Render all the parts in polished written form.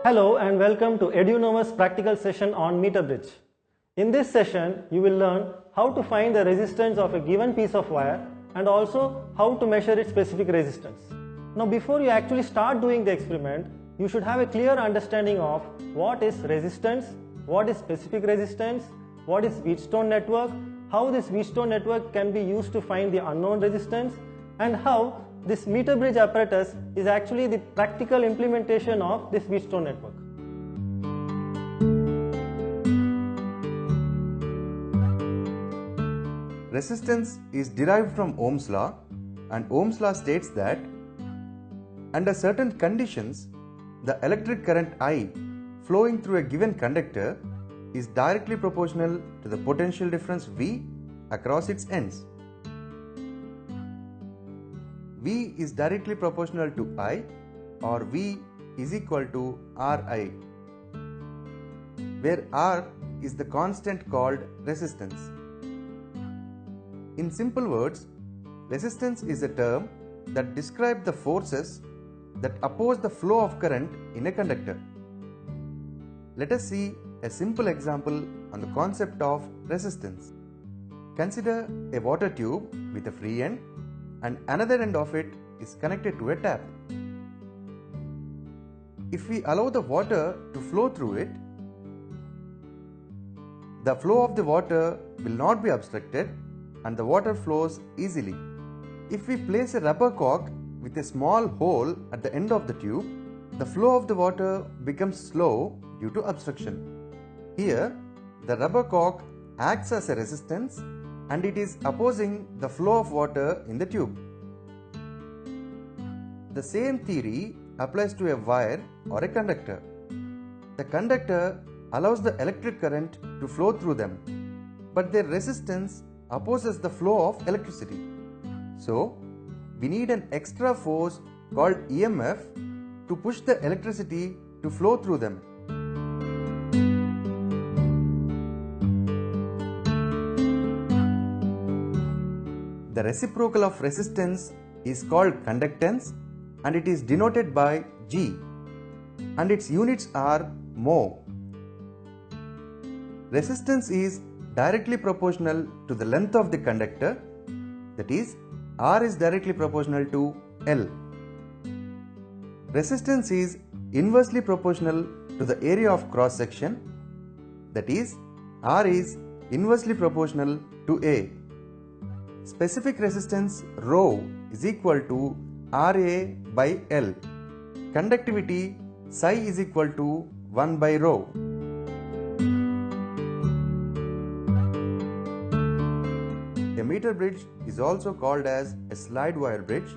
Hello and welcome to EduNova's practical session on meter bridge. In this session, you will learn how to find the resistance of a given piece of wire and also how to measure its specific resistance. Now before you actually start doing the experiment, you should have a clear understanding of what is resistance, what is specific resistance, what is Wheatstone network, how this Wheatstone network can be used to find the unknown resistance, and how this meter bridge apparatus is actually the practical implementation of this Wheatstone network. Resistance is derived from Ohm's law, and Ohm's law states that under certain conditions, the electric current I flowing through a given conductor is directly proportional to the potential difference V across its ends. V is directly proportional to I, or V is equal to Ri, where R is the constant called resistance. In simple words, resistance is a term that describes the forces that oppose the flow of current in a conductor. Let us see a simple example on the concept of resistance. Consider a water tube with a free end, and another end of it is connected to a tap. If we allow the water to flow through it, the flow of the water will not be obstructed and the water flows easily. If we place a rubber cork with a small hole at the end of the tube, the flow of the water becomes slow due to obstruction. Here, the rubber cork acts as a resistance and it is opposing the flow of water in the tube. The same theory applies to a wire or a conductor. The conductor allows the electric current to flow through them, but their resistance opposes the flow of electricity. So, we need an extra force called EMF to push the electricity to flow through them. The reciprocal of resistance is called conductance and it is denoted by G, and its units are mho. Resistance is directly proportional to the length of the conductor, that is, R is directly proportional to L. Resistance is inversely proportional to the area of cross section, that is, R is inversely proportional to A. Specific resistance ρ is equal to Ra by L. Conductivity psi is equal to 1 by ρ. A meter bridge is also called as a slide wire bridge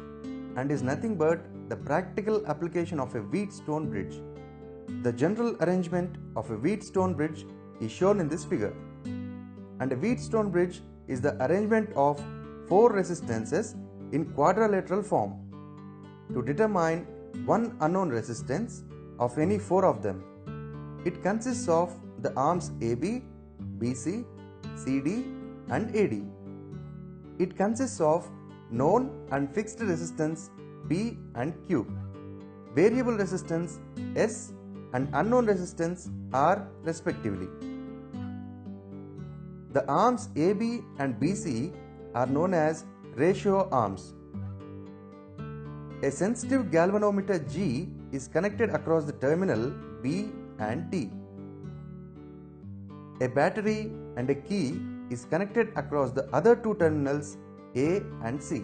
and is nothing but the practical application of a Wheatstone bridge. The general arrangement of a Wheatstone bridge is shown in this figure, and a Wheatstone bridge is the arrangement of 4 resistances in quadrilateral form to determine one unknown resistance of any 4 of them. It consists of the arms AB, BC, CD and AD. It consists of known and fixed resistance P and Q, variable resistance S and unknown resistance R respectively. The arms AB and BC are known as ratio arms. A sensitive galvanometer G is connected across the terminal B and D. A battery and a key is connected across the other 2 terminals A and C.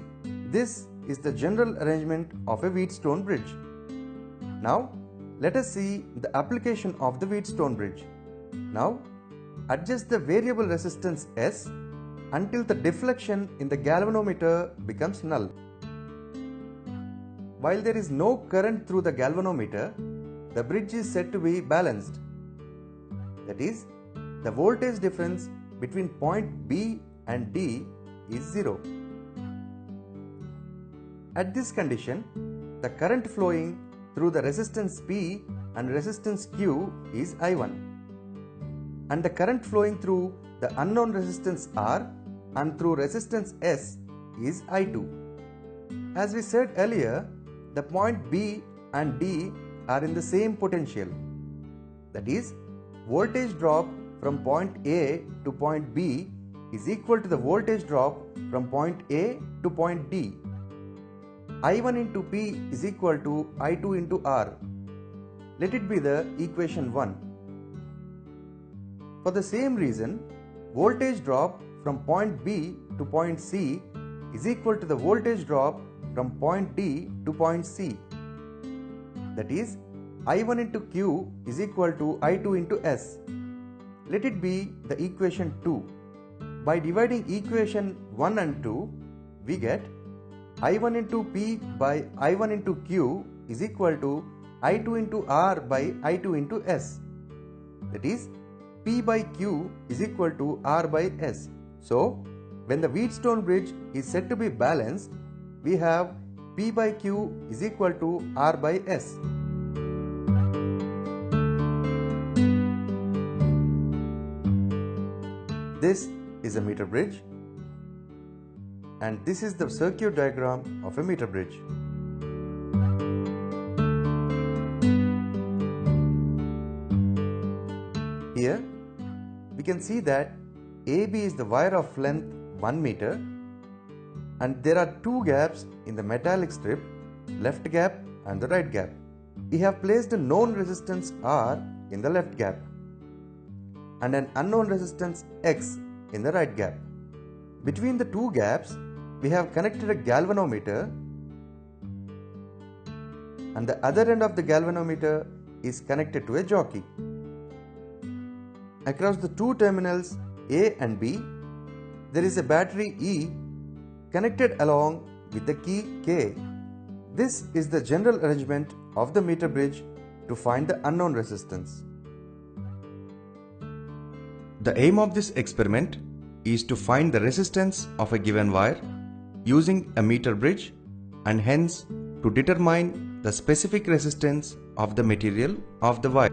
This is the general arrangement of a Wheatstone bridge. Now, let us see the application of the Wheatstone bridge. Now, adjust the variable resistance S until the deflection in the galvanometer becomes null. While there is no current through the galvanometer, the bridge is said to be balanced. That is, the voltage difference between point B and D is 0. At this condition, the current flowing through the resistance P and resistance Q is I1, and the current flowing through the unknown resistance R and through resistance S is I2. As we said earlier, the point B and D are in the same potential. That is, voltage drop from point A to point B is equal to the voltage drop from point A to point D. I1 into P is equal to I2 into R. Let it be the equation 1. For the same reason, voltage drop from point B to point C is equal to the voltage drop from point D to point C. That is, I1 into Q is equal to I2 into S. Let it be the equation 2. By dividing equation 1 and 2, we get I1 into P by I1 into Q is equal to I2 into R by I2 into S. That is, P by Q is equal to R by S. So, when the Wheatstone bridge is said to be balanced, we have P by Q is equal to R by S. This is a meter bridge, and this is the circuit diagram of a meter bridge. Here we can see that AB is the wire of length 1 meter, and there are two gaps in the metallic strip, left gap and the right gap. We have placed a known resistance R in the left gap and an unknown resistance X in the right gap. Between the two gaps, we have connected a galvanometer, and the other end of the galvanometer is connected to a jockey. Across the two terminals A and B, there is a battery E connected along with the key K. This is the general arrangement of the meter bridge to find the unknown resistance. The aim of this experiment is to find the resistance of a given wire using a meter bridge, and hence to determine the specific resistance of the material of the wire.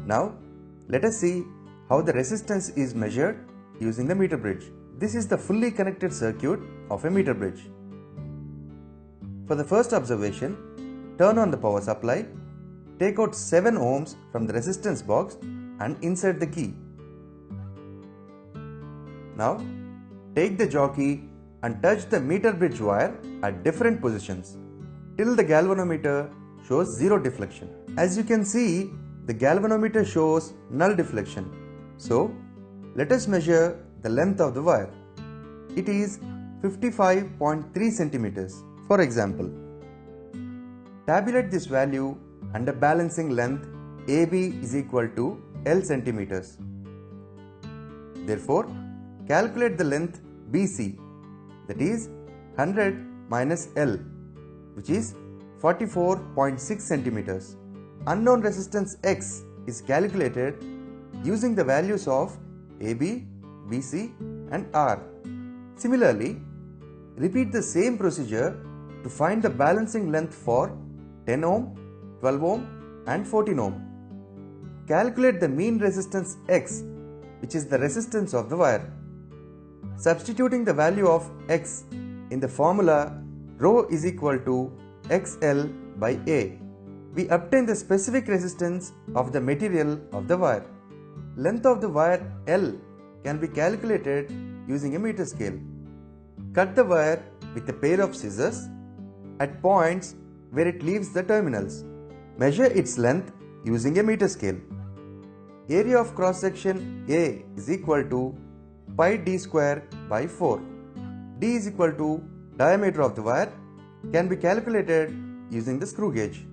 Now, let us see how the resistance is measured using the meter bridge. This is the fully connected circuit of a meter bridge. For the first observation, turn on the power supply, take out 7 ohms from the resistance box and insert the key. Now, take the jockey and touch the meter bridge wire at different positions till the galvanometer shows 0 deflection. As you can see, the galvanometer shows null deflection. So, let us measure the length of the wire. It is 55.3 centimeters. For example, tabulate this value under balancing length AB is equal to L centimeters. Therefore, calculate the length BC, that is 100 minus L, which is 44.6 centimeters. Unknown resistance X is calculated using the values of AB, BC and R. Similarly, repeat the same procedure to find the balancing length for 10 ohm, 12 ohm and 14 ohm. Calculate the mean resistance X, which is the resistance of the wire. Substituting the value of X in the formula ρ is equal to XL by A, we obtain the specific resistance of the material of the wire. Length of the wire L can be calculated using a meter scale. Cut the wire with a pair of scissors at points where it leaves the terminals. Measure its length using a meter scale. Area of cross section A is equal to pi d square by 4. D is equal to diameter of the wire, can be calculated using the screw gauge.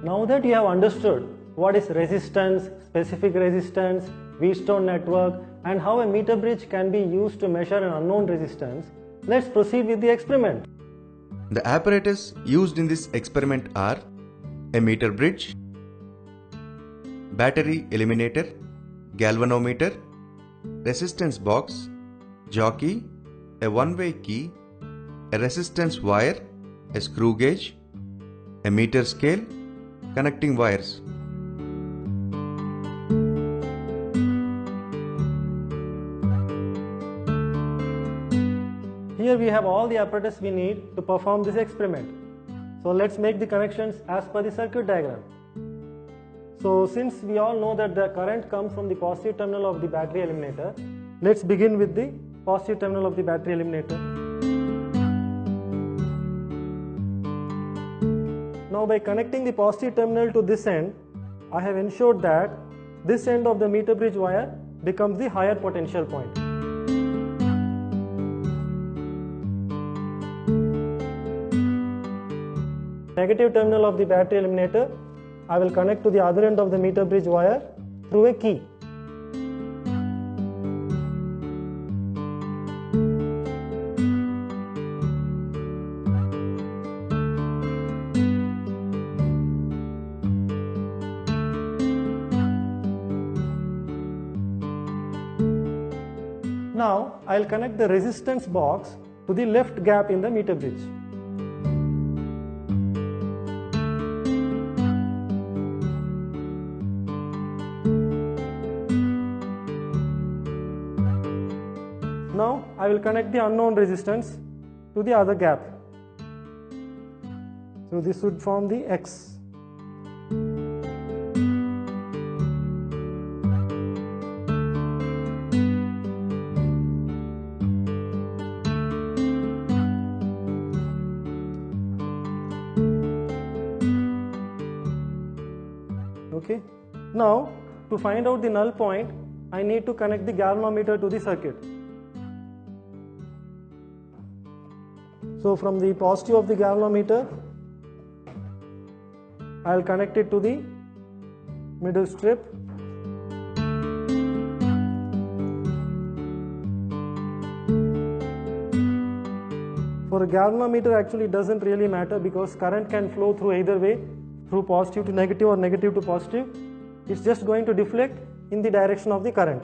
Now that you have understood what is resistance, specific resistance, Wheatstone network and how a meter bridge can be used to measure an unknown resistance, let's proceed with the experiment. The apparatus used in this experiment are a meter bridge, battery eliminator, galvanometer, resistance box, jockey, a one-way key, a resistance wire, a screw gauge, a meter scale, connecting wires. Here we have all the apparatus we need to perform this experiment. So let's make the connections as per the circuit diagram. So since we all know that the current comes from the positive terminal of the battery eliminator, let's begin with the positive terminal of the battery eliminator. Now by connecting the positive terminal to this end, I have ensured that this end of the meter bridge wire becomes the higher potential point. Negative terminal of the battery eliminator I will connect to the other end of the meter bridge wire through a key. Now I will connect the resistance box to the left gap in the meter bridge. Now I will connect the unknown resistance to the other gap. So this would form the X. Okay. Now to find out the null point, I need to connect the galvanometer to the circuit. So from the positive of the galvanometer, I will connect it to the middle strip. For a galvanometer actually doesn't really matter because current can flow through either way, through positive to negative or negative to positive. It's just going to deflect in the direction of the current.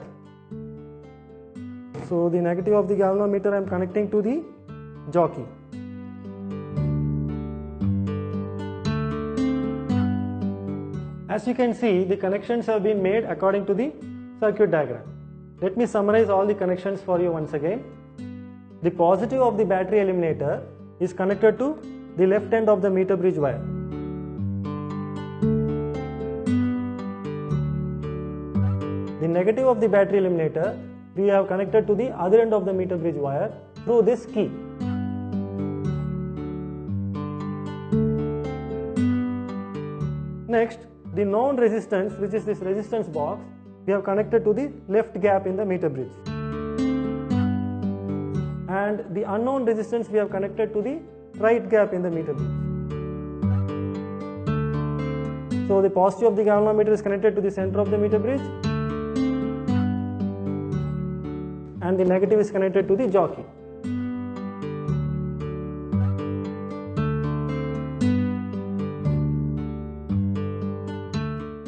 So the negative of the galvanometer I am connecting to the jockey. As you can see, the connections have been made according to the circuit diagram. Let me summarize all the connections for you once again. The positive of the battery eliminator is connected to the left end of the meter bridge wire. The negative of the battery eliminator we have connected to the other end of the meter bridge wire through this key. Next, the known resistance, which is this resistance box, we have connected to the left gap in the meter bridge. And the unknown resistance we have connected to the right gap in the meter bridge. So the positive of the galvanometer is connected to the center of the meter bridge and the negative is connected to the jockey.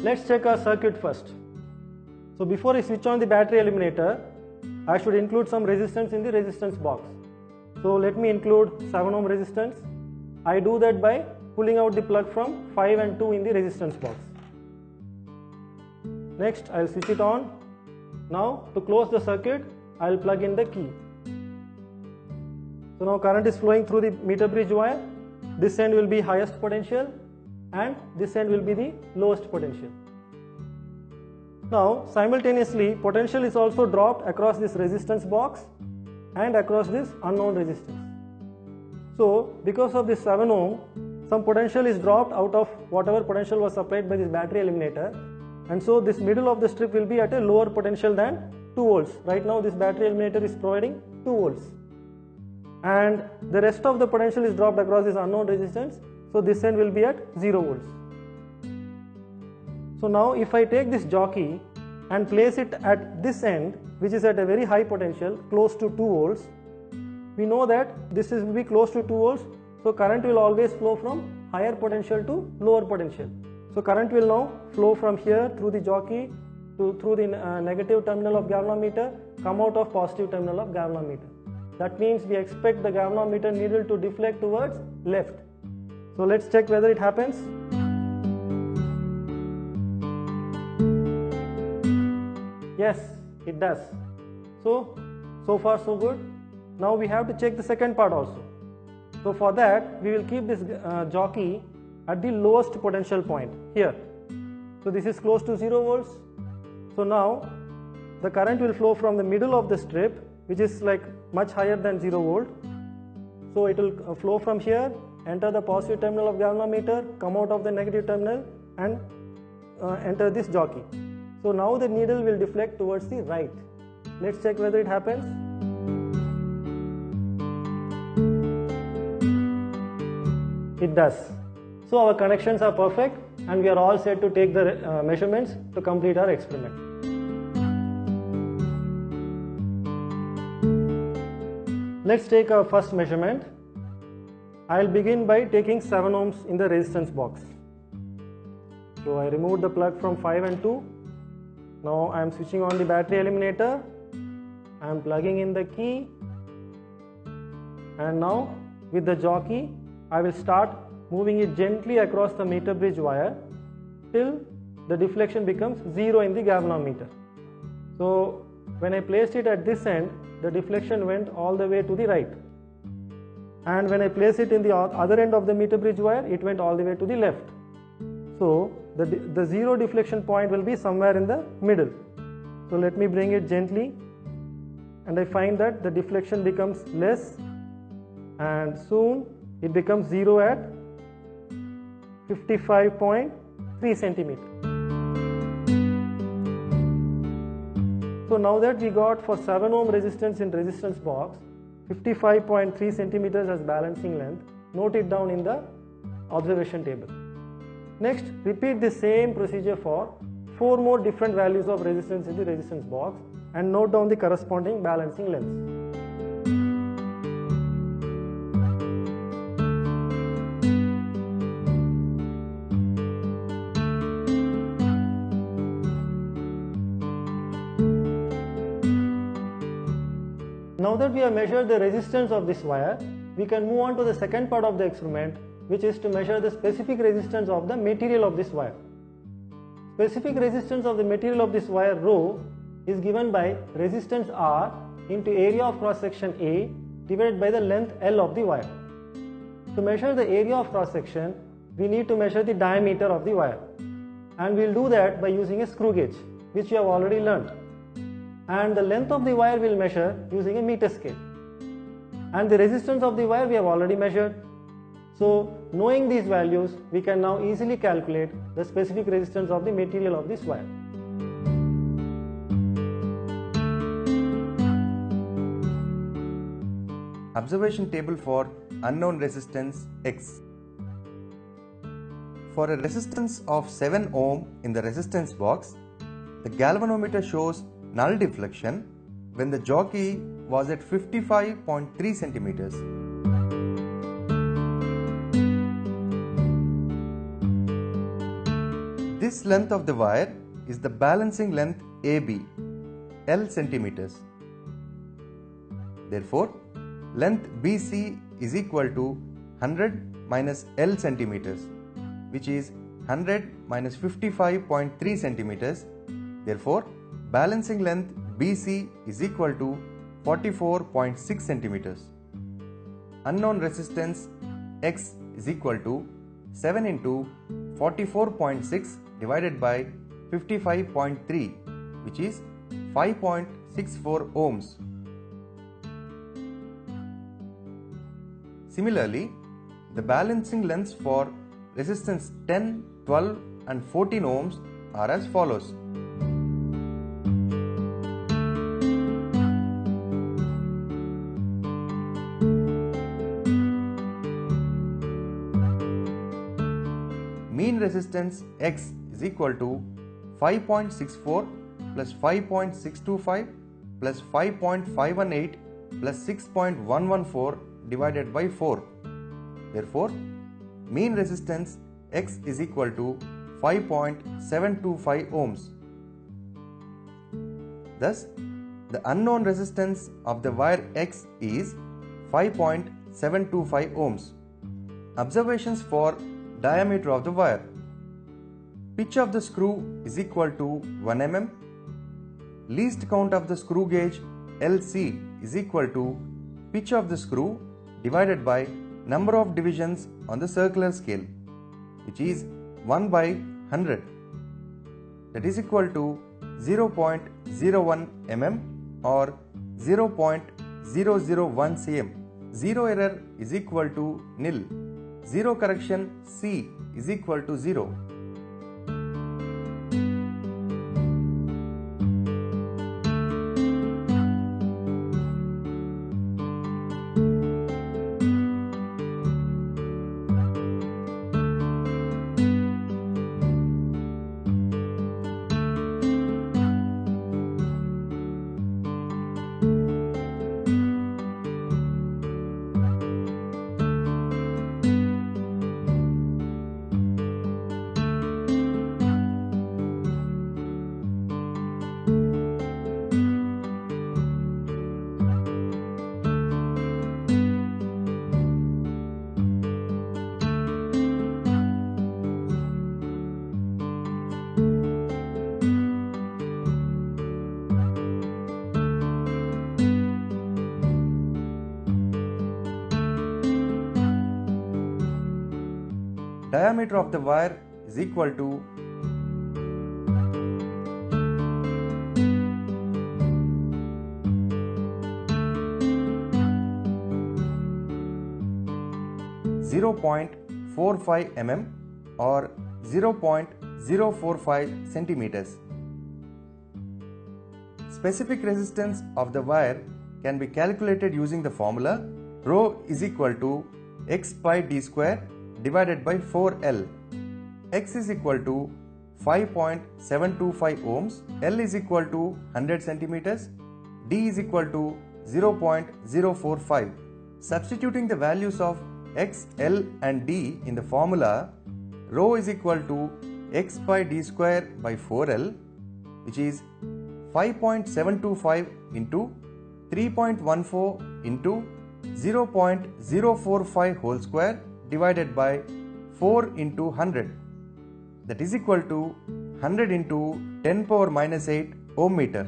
Let's check our circuit first. So before I switch on the battery eliminator, I should include some resistance in the resistance box. So let me include 7 ohm resistance. I do that by pulling out the plug from 5 and 2 in the resistance box. Next, I will switch it on. Now to close the circuit, I will plug in the key. So now current is flowing through the meter bridge wire. This end will be highest potential and this end will be the lowest potential. Now simultaneously potential is also dropped across this resistance box and across this unknown resistance. So because of this 7 ohm, some potential is dropped out of whatever potential was supplied by this battery eliminator, and so this middle of the strip will be at a lower potential than 2 volts. Right now this battery eliminator is providing 2 volts and the rest of the potential is dropped across this unknown resistance, so this end will be at 0 volts. So now if I take this jockey and place it at this end, which is at a very high potential close to 2 volts, we know that this will be close to 2 volts, so current will always flow from higher potential to lower potential. So current will now flow from here through the jockey to through the negative terminal of galvanometer, come out of positive terminal of galvanometer. That means we expect the galvanometer needle to deflect towards left. So let's check whether it happens. Yes, it does. So far so good. Now we have to check the second part also. So for that we will keep this jockey at the lowest potential point here. So this is close to 0 volts. So now the current will flow from the middle of the strip, which is like much higher than 0 volt. So it will flow from here, enter the positive terminal of galvanometer, come out of the negative terminal and enter this jockey. So now the needle will deflect towards the right. Let's check whether it happens. It does. So our connections are perfect and we are all set to take the measurements to complete our experiment. Let's take our first measurement. I'll begin by taking 7 ohms in the resistance box. So I removed the plug from 5 and 2. Now I am switching on the battery eliminator. I am plugging in the key. And now with the jockey, I will start moving it gently across the meter bridge wire till the deflection becomes 0 in the galvanometer. So when I placed it at this end, the deflection went all the way to the right. And when I place it in the other end of the meter bridge wire, it went all the way to the left. So the 0 deflection point will be somewhere in the middle. So let me bring it gently, and I find that the deflection becomes less, and soon it becomes 0 at 55.3 centimeters. So now that we got for 7 ohm resistance in resistance box 55.3 centimeters as balancing length, note it down in the observation table. Next, repeat the same procedure for 4 more different values of resistance in the resistance box and note down the corresponding balancing lengths. Now that we have measured the resistance of this wire, we can move on to the second part of the experiment, which is to measure the specific resistance of the material of this wire. Specific resistance of the material of this wire ρ is given by resistance R into area of cross section A divided by the length L of the wire. To measure the area of cross section, we need to measure the diameter of the wire, and we will do that by using a screw gauge, which you have already learnt. And the length of the wire we will measure using a meter scale, and the resistance of the wire we have already measured. So knowing these values, we can now easily calculate the specific resistance of the material of this wire. Observation table for unknown resistance X. For a resistance of 7 ohm in the resistance box, the galvanometer shows null deflection when the jockey was at 55.3 centimeters. This length of the wire is the balancing length AB, L centimeters. Therefore, length BC is equal to 100 minus L centimeters, which is 100 minus 55.3 centimeters. Therefore, balancing length BC is equal to 44.6 centimeters. Unknown resistance X is equal to 7 into 44.6 divided by 55.3, which is 5.64 ohms. Similarly, the balancing lengths for resistance 10, 12 and 14 ohms are as follows. Mean resistance X is equal to 5.64 plus 5.625 plus 5.518 plus 6.114 divided by 4. Therefore, mean resistance X is equal to 5.725 ohms. Thus, the unknown resistance of the wire X is 5.725 ohms. Observations for diameter of the wire. Pitch of the screw is equal to 1 mm. Least count of the screw gauge LC is equal to pitch of the screw divided by number of divisions on the circular scale, which is 1 by 100. That is equal to 0.01 mm or 0.001 cm. Zero error is equal to nil. Zero correction C is equal to 0. Diameter of the wire is equal to 0.45 mm or 0.045 centimeters. Specific resistance of the wire can be calculated using the formula rho is equal to x pi d square divided by 4L. X is equal to 5.725 ohms, L is equal to 100 centimeters, D is equal to 0.045. Substituting the values of X, L and D in the formula, rho is equal to x pi d square by 4L, which is 5.725 into 3.14 into 0.045 whole square divided by 4 into 100, that is equal to 100 into 10 power minus 8 ohm meter.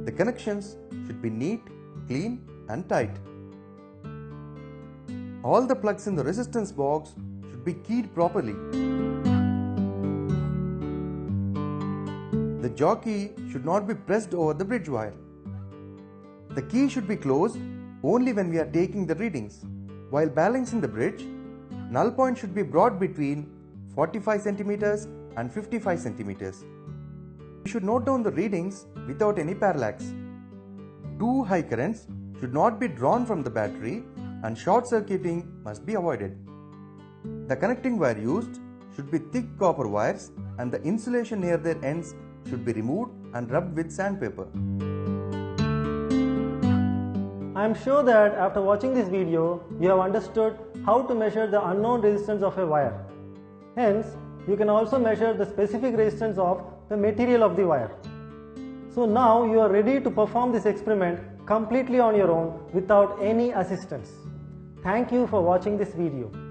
The connections should be neat, clean and tight. All the plugs in the resistance box should be keyed properly. The jockey should not be pressed over the bridge wire. The key should be closed only when we are taking the readings. While balancing the bridge, null point should be brought between 45 cm and 55 cm. We should note down the readings without any parallax. Too high currents should not be drawn from the battery and short circuiting must be avoided. The connecting wire used should be thick copper wires and the insulation near their ends should be removed and rubbed with sandpaper. I am sure that after watching this video, you have understood how to measure the unknown resistance of a wire. Hence, you can also measure the specific resistance of the material of the wire. So now you are ready to perform this experiment completely on your own without any assistance. Thank you for watching this video.